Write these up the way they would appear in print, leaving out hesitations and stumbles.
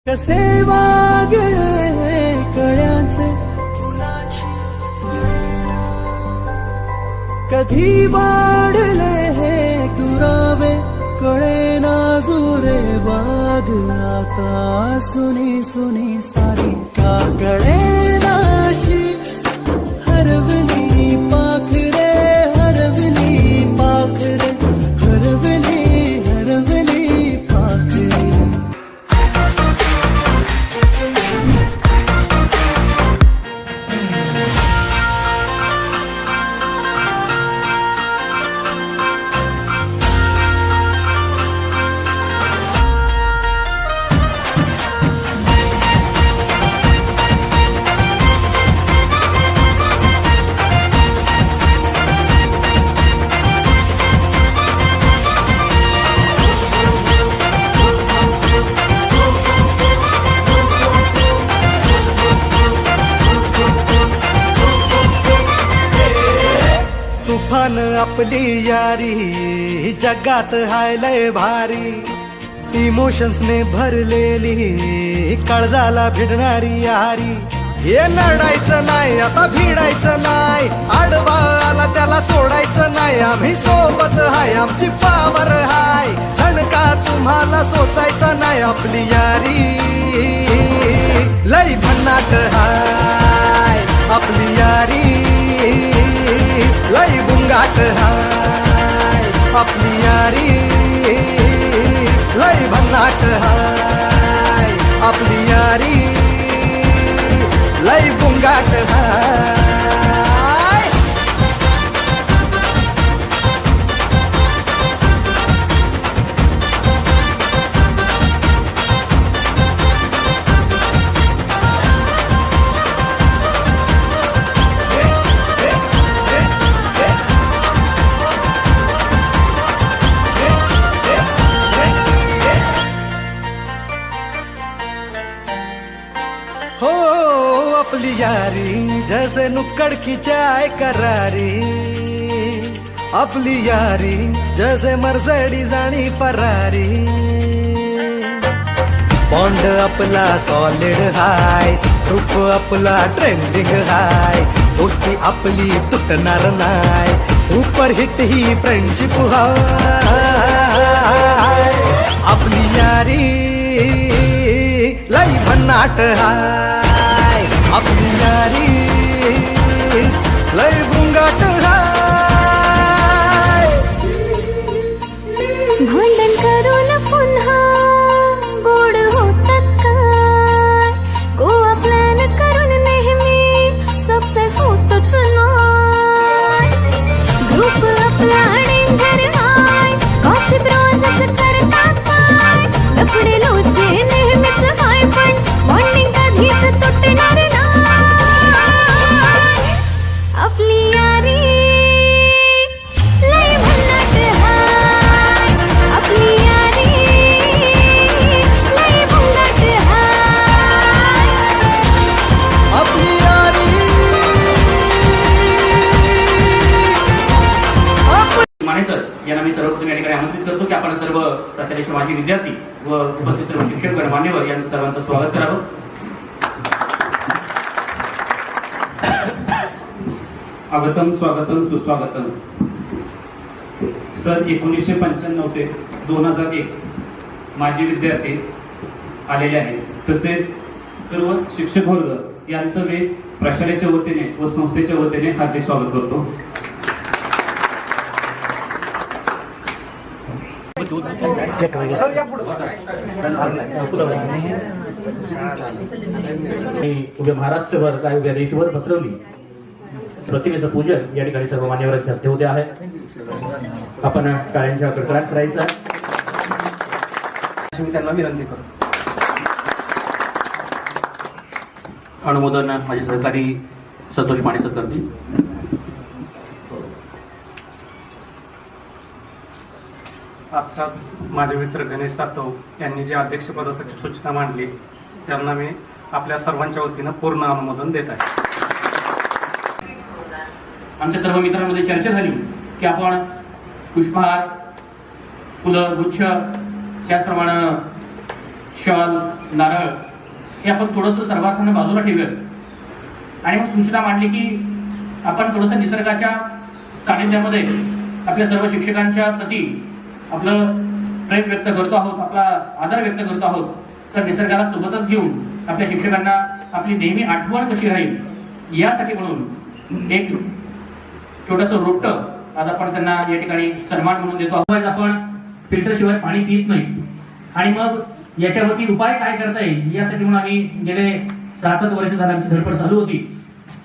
कसे वागळे कळ्यांचे कधी वाढले हे दुरावे कळे ना जुरे बाग आता सुनी सुनी सारी का कळे नाशी हरवली पाखरे हरवली पाखरे हरवली हरवली पाखरे तुफान आपली यारी जगात हाय लय भारी इमोशन्स ने भरलेली काळजाला भिडणारी यारी हे नडायचं नाही आता भिडायचं नाही आडवा आला त्याला सोडायचं नाही आम्ही सोबत हाय आमची पावर हाय धणका तुम्हाला सोसायचा नाही आपली यारी लय भन्नाट हाय आपली यारी लय बुंगाट हाय आपली यारी लय भन्नाट हाय आपली यारी लय बुंगाट हाय हो अपनी यारी जैसे नुक्कड़ की चाय करारी अपनी यारी जैसे मर्सिडीज आणि फरारी बॉन्ड आपला सॉलिड हाय ग्रुप आपला ट्रेंडिंग हाय दोस्ती आपली तुटणार नाय सुपर हिट ही फ्रेंडशिप हाय आपली यारी लय भन्नाट हाय आपली यारी लय बुंगाट हाय भांडण करून पुन्हा गोड होतात काय गोवा प्लॅन करून नेहमी सक्सेस होतच नाही ग्रुप आपला डेंजर हाय गॉसिप रोजच करतात काय लफडे लोचे नेहमीच हाय पण बॉन्डिंग कधीच तुटणार नाही आपली यारी लय भन्नाट हाय आपली यारी लय भन्नाट हाय आपली यारी माने सर यांना मी सर्वप्रथम या ठिकाणी आमंत्रित करतो की आपण सर्व प्रशालेचे माजी विद्यार्थी व उपस्थित सर्व शिक्षक मान्यवर यांचं सर्वांचं स्वागत करावं. आगतम स्वागतम सुस्वागतम. सन 1995 ते 2001 माजी विद्यार्थी आलेले आहेत. तसेच सर्व शिक्षक वर्ग यांचं मी प्रशालेच्या वतीने व संस्थेच्या वतीने हार्दिक स्वागत करतो. उद्या महाराष्ट्रभर काय उद्या देशभर पसरवली प्रतिमेचं पूजन या ठिकाणी सर्व मान्यवरांच्या हस्ते होते आहे. आपण टाळ्यांच्या कडकडाट करायचा मी त्यांना विनंती करतो. अनुमोदन माझे सहकारी संतोष माने सर करतील. आत्ताच माझे मित्र गणेश सातव यांनी जे अध्यक्षपदासाठी सूचना मांडली त्यांना मी आपल्या सर्वांच्या वतीनं पूर्ण अनुमोदन देत आहे. आमच्या सर्व मित्रांमध्ये चर्चा झाली की आपण पुष्पहार, फुलं, गुच्छ, त्याचप्रमाणे शॉल, नारळ हे आपण थोडंसं सर्वार्थानं बाजूला ठेवूयात आणि मग सूचना मांडली की आपण थोडंसं निसर्गाच्या सानिध्यामध्ये आपल्या सर्व शिक्षकांच्या प्रती आपलं प्रेम व्यक्त करतो आहोत, आपला आदर व्यक्त करतो आहोत. तर निसर्गाला सोबतच घेऊन आपल्या शिक्षकांना आपली नेहमी आठवण कशी राहील यासाठी म्हणून एक छोटंसं रोपटं आज आपण त्यांना या ठिकाणी सन्मान म्हणून देतो आहोत. आपण फिल्टर शिवाय पाणी पित नाही आणि मग याच्यावरती उपाय काय करता येईल यासाठी म्हणून आम्ही गेले 6-7 वर्ष झाली आमची धडपड चालू होती.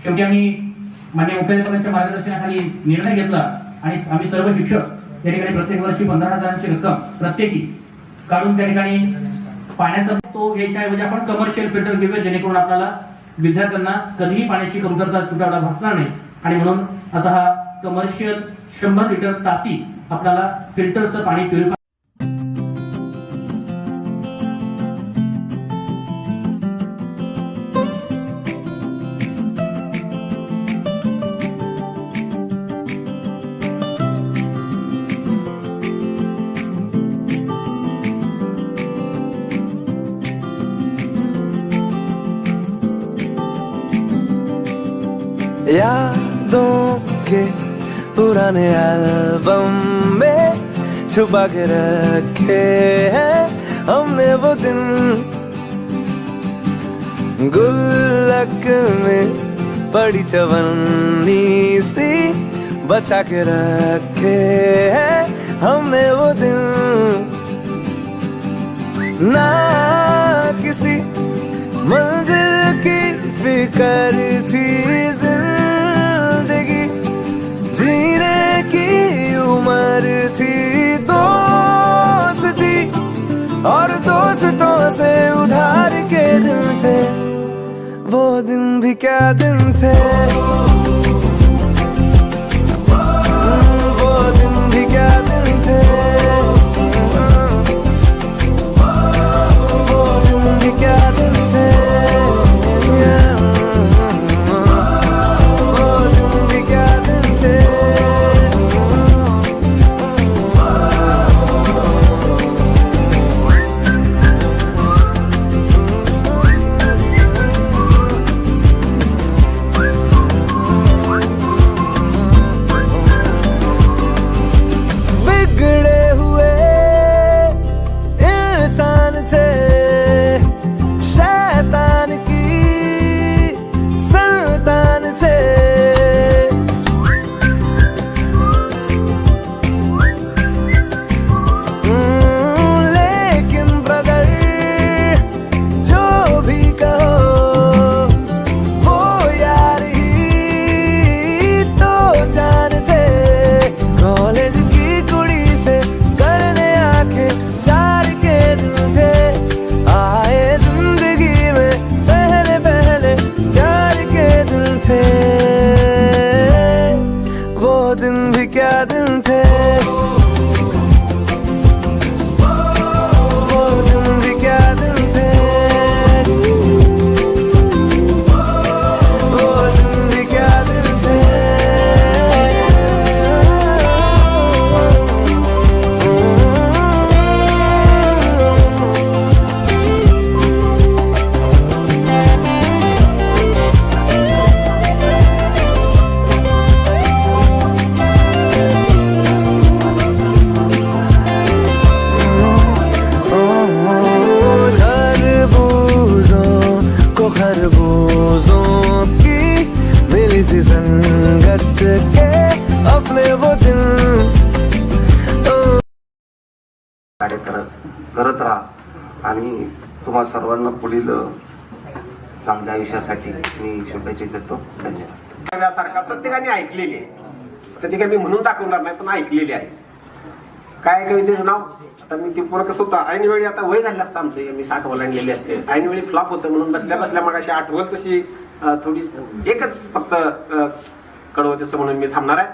शेवटी आम्ही मान्य मुख्याध्यापकांच्या मार्गदर्शनाखाली निर्णय घेतला आणि आम्ही सर्व शिक्षक या ठिकाणी प्रत्येक वर्षी 15,000ची रक्कम प्रत्येकी काढून त्या ठिकाणी पाण्याचा तो घ्यायच्याऐवजी आपण कमर्शियल फिल्टर घेऊया, जेणेकरून आपल्याला विद्यार्थ्यांना कधीही पाण्याची कमतरता तुटवडा भासणार नाही. आणि म्हणून असा हा कमर्शियल 100 लिटर तासी आपल्याला फिल्टरचं पाणी प्युरिफाय यादों के पुराने एल्बम में छुपा के रखे हैं हमने वो दिन, गुल्लक में पड़ी चवन्नी सी बचा के रखे हैं हमने वो दिन. ना किसी मंजिल की फिक्र थी जिंदगी, जीने की उम्र थी दोस्ती और दोस्तों से उधार के दिन थे. वो दिन भी क्या दिन थे, वो दिन भी क्या दिन थे, वो दिन भी क्या दिन थे, वो दिन भी क्या दिन थे. बिगड़े हुए इंसान थे, शैतान की संतान थे. लेकिन ब्रदर जो भी कहो वो यार ही तो जान थे. कॉलेज की कुड़ी से करने आके चार के दिन थे, आए जिंदगी में पहले पहले प्यार के दिन थे. वो दिन भी क्या दिन थे, वो दिन भी क्या दिन थे, वो दिन भी क्या दिन थे. खरबूजों की मिली सी संगत के अपने वो दिन. कार्य करत राहा आणि तुम्हा सर्वांना पुढील चांगल्या आयुष्यासाठी मी शुभेच्छा देतो. धन्यवाद. यासारखा प्रत्येकाने ऐकलेली आहे, तर ती काही मी म्हणून दाखवणार नाही पण ऐकलेली आहे. काय कवितेचं नाव आता मी ती पूर्ण कसं होतं ऐनवेळी, आता वय झालं असतं आमचं, मी 60 ओलांडलेली असते, ऐनवेळी फ्लॉप होतं म्हणून बसल्या बसल्या मग अशी आठवत तशी थोडी एकच फक्त कडवं त्याचं म्हणून मी थांबणार आहे.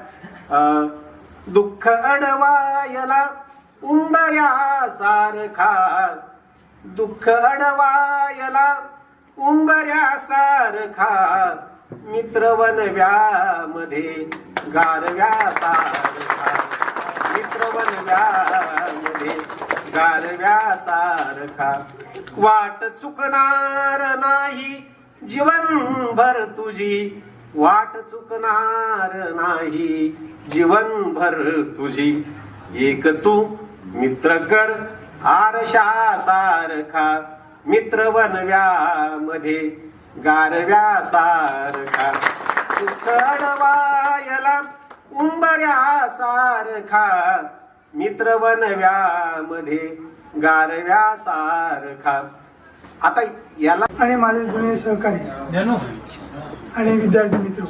दुःख अडवायला उंबऱ्या सारखा, दुःख अडवायला उंबऱ्या सारखा, मित्र वनव्यामध्ये गारव्या सारखा, मित्र वनव्यामध्ये गारव्या सारखा. वाट चुकणार नाही जीवनभर तुझी, वाट चुकणार नाही जीवनभर तुझी. एक तू मित्र कर आरशासारखा, मित्र बनव्यामध्ये गारव्यासारखा, कडवायला उंबऱ्यासारखा, मित्र बनव्यामध्ये गारव्यासारखा. आता याला आणि माझे जुने सहकारी आणि विद्यार्थी मित्र,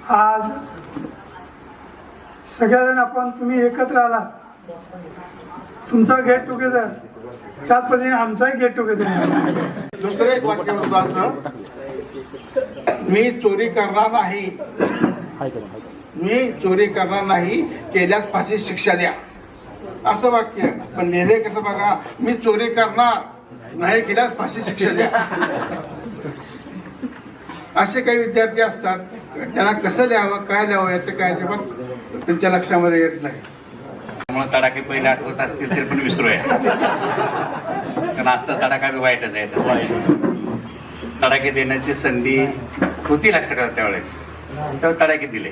आज सगळेजण आपण तुम्ही एकत्र आलात. तुमचा गेट टुगेदर त्याच पद्धतीने आमचाही गेट टुगेदर झाला. दुसरं एक वाक्य होतं, मी चोरी करणार नाही, मी चोरी करणार नाही, केल्यास फाशी शिक्षा द्या, असं वाक्य. पण लिहिले कसं बघा, मी चोरी करणार नाही, केल्यास फाशी शिक्षा द्या. असे काही विद्यार्थी असतात, त्यांना कसं लिहावं काय लिहावं याचं काय अजिबात त्यांच्या लक्षामध्ये येत नाही. त्यामुळे तडाखे पहिले आठवत असतील तरी पण विसरूया, कारण आजचा तडाखा बी वाईटच आहे. तसं तडाखे देण्याची संधी होती लक्षात ठेवा त्यावेळेस, तेव्हा तडाखे दिले,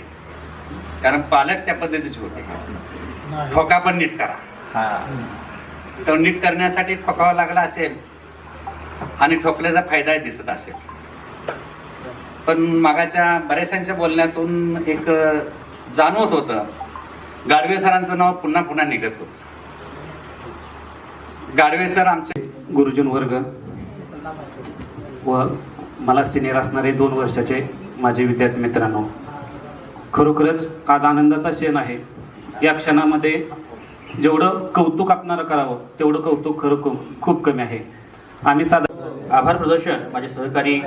कारण पालक त्या पद्धतीचे होते. ठोका पण नीट करा, तर नीट करण्यासाठी ठोकावा लागला असेल आणि ठोकल्याचा फायदा दिसत असेल. पण मागाच्या बऱ्याचशांच्या बोलण्यातून एक जाणवत होतं, गाडवे सरांचं नाव पुन्हा पुन्हा निघत होतं. गाडवे सर आमचे गुरुजन वर्ग व मला सिनियर असणारे 2 वर्षाचे माझे विद्यार्थी मित्रांनो, खरोखरच आज आनंदाचा क्षण आहे. या क्षणामध्ये जेवढं कौतुक आपणाला करावं तेवढं कौतुक खरं खूप कमी आहे. आम्ही साधा आभार प्रदर्शन माझे सहकारी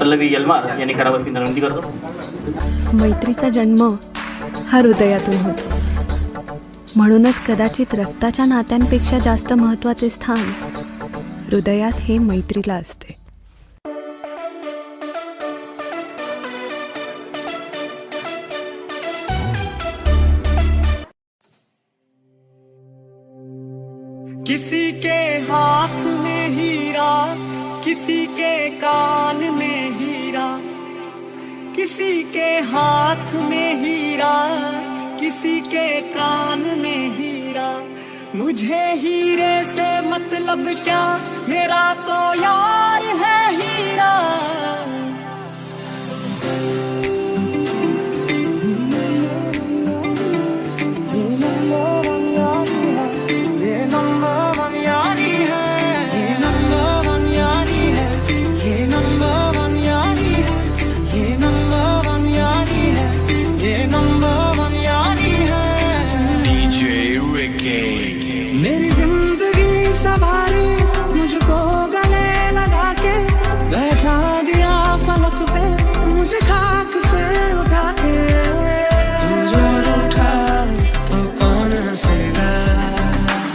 पल्लवी यलमार यांनी करावं अशी विनंती करतो. मैत्रीचा जन्म हा हृदयातून होतो, म्हणूनच कदाचित रक्ताच्या नात्यांपेक्षा जास्त महत्त्वाचे स्थान हृदयात हे मैत्रीला असते. किसी के हाथ में हीरा, किसी के कान में हीरा, किसी के हाथ में हीरा, किसी के कान में हीरा. मुझे हीरे से मतलब क्या, मेरा तो यार है हीरा. मेरी जिंदगी संभाली मुझको गले लगा के, बैठा दिया फलक पे मुझे खाक से उठा के. तू जो रूठा तो कौन हंसेगा.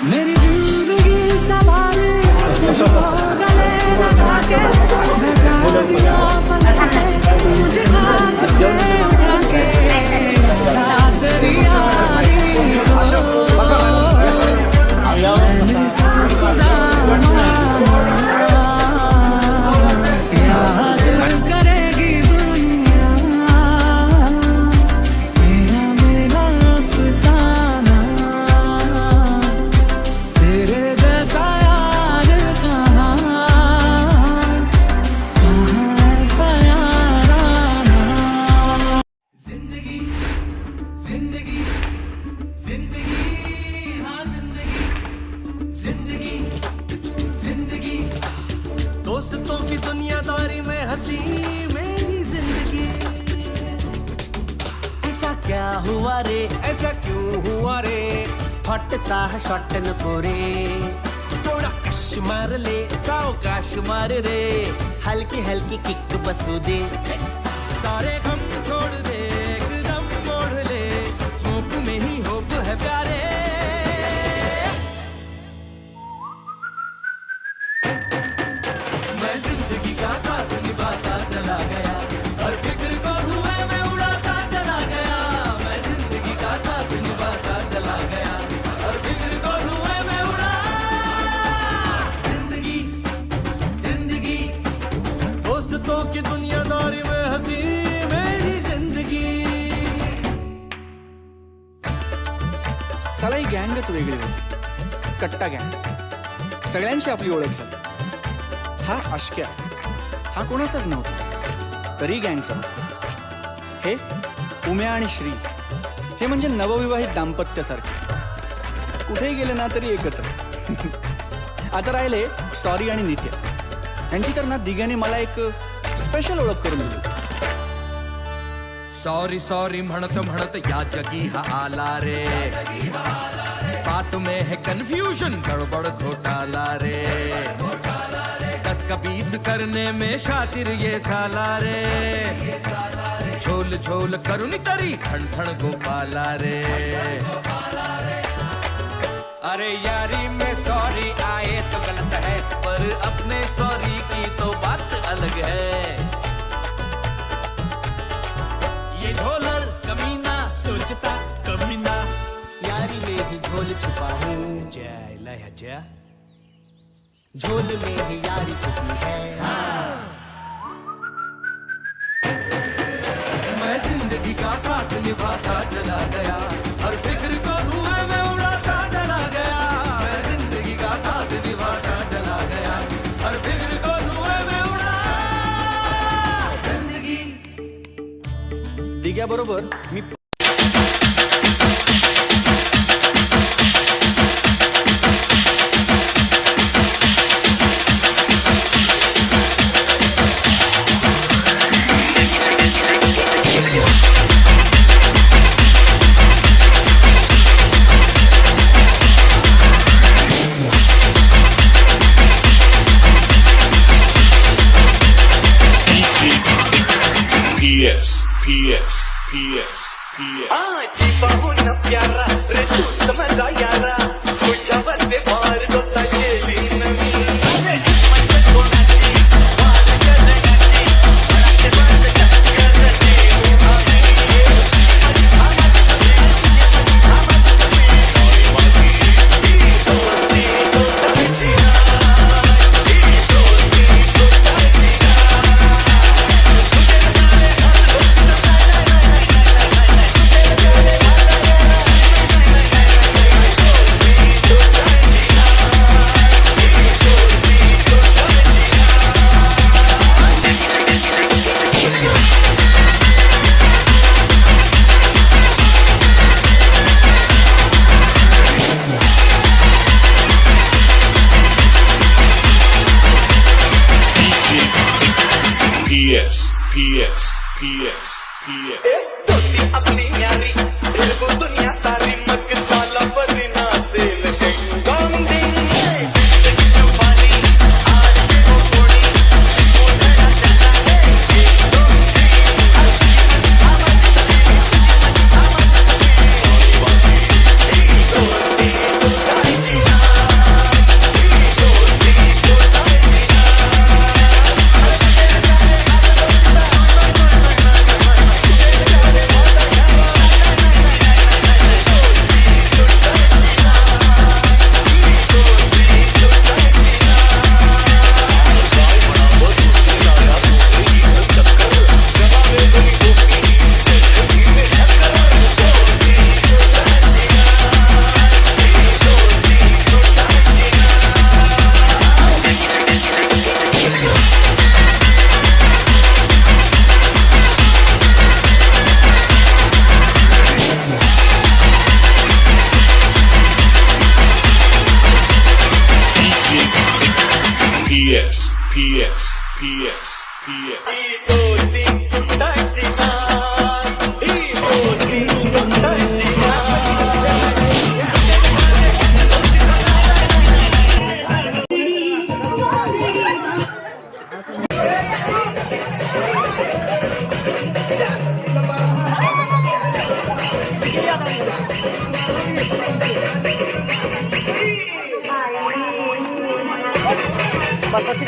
मेरी जिंदगी संभाली मुझको गले लगा के, बैठा दिया फलक पे मुझे खाक से उठा के. तेरी यारी करेगी दुनिया, तेरा मेरा अफसाना, तेरे जैसा यार कहाँ, ऐसा यार आना. जिंदगी जिंदगी जिंदगी हाँ जिंदगी जिंदगी जिंदगी, दोस्तों की दुनियादारी में हंसी मेरी जिंदगी. ऐसा क्या हुआ रे, ऐसा क्यों हुआ रे, फटचा शॉट नको रे, थोडा कश मार ले, सावकाश मार रे, हलकी हलकी किक बसू दे, सारे गम छोड़ दे, एकदम मोड़ ले, स्मोक में ही होप है प्यारे. मैं जिंदगी का साथ निभाता चला गया, हर फिक्र को धुएं में उड़ाता चला गया. मैं जिंदगी का साथ निभाता चला गया, हर फिक्र को धुएं में उड़ाता ओळखच वेगळी होती. कट्टा गँग, सगळ्यांची आपली ओळख झाली. हा आशक्या, हा कोणाचाच नव्हता, तरी गँगचा होता. हे उम्या आणि श्री, हे म्हणजे नवविवाहित दाम्पत्यासारखे, कुठेही गेले ना तरी एकत्र. आता राहिले सॉरी आणि नित्या, यांची तर ना दिघ्याने मला एक स्पेशल ओळख करून दिली. सॉरी सॉरी म्हणत म्हणत या जगी हा आला रे, बात में है कंफ्यूजन, गड़बड़ घोटाला रे, 10 का 20 करने में शातिर ये साला रे, झोल झोल करुणी तरी ठण ठण गोपाला रे. अरे यारी में सॉरी आए तो गलत है, पर अपने सॉरी की तो बात अलग है. ये झोलर कमीना सोचता कभी ना, यारी में ही झोल छुपा हूँ. जय लय जय, झोल में ही यारी छुपी है. मैं जिंदगी का साथ निभाता चला गया, हर फिक्र को धुएं में उड़ाता चला गया. मैं जिंदगी का साथ निभाता चला गया, हर फिक्र को धुएं में उड़ा जिंदगी. दिघ्याबरोबर मी PS, PS, PS, PS. आजी पाहून प्यारा रे तू मला यारा, तुझ्या वरते पार दोता गेली नवी. म्हणजे कोणाची वाट जगाची, मनाचे बांध चक्करची उभारी. PS, PS, PS, PS. दोस्ती अपनी न्यारी, दिल को दुनिया सारी मत साला बदना दिल गंगाम दिन. जुबानी आज के वो कोड़ी, उधरा चला है एक दो PS, PS, PS, PS. बस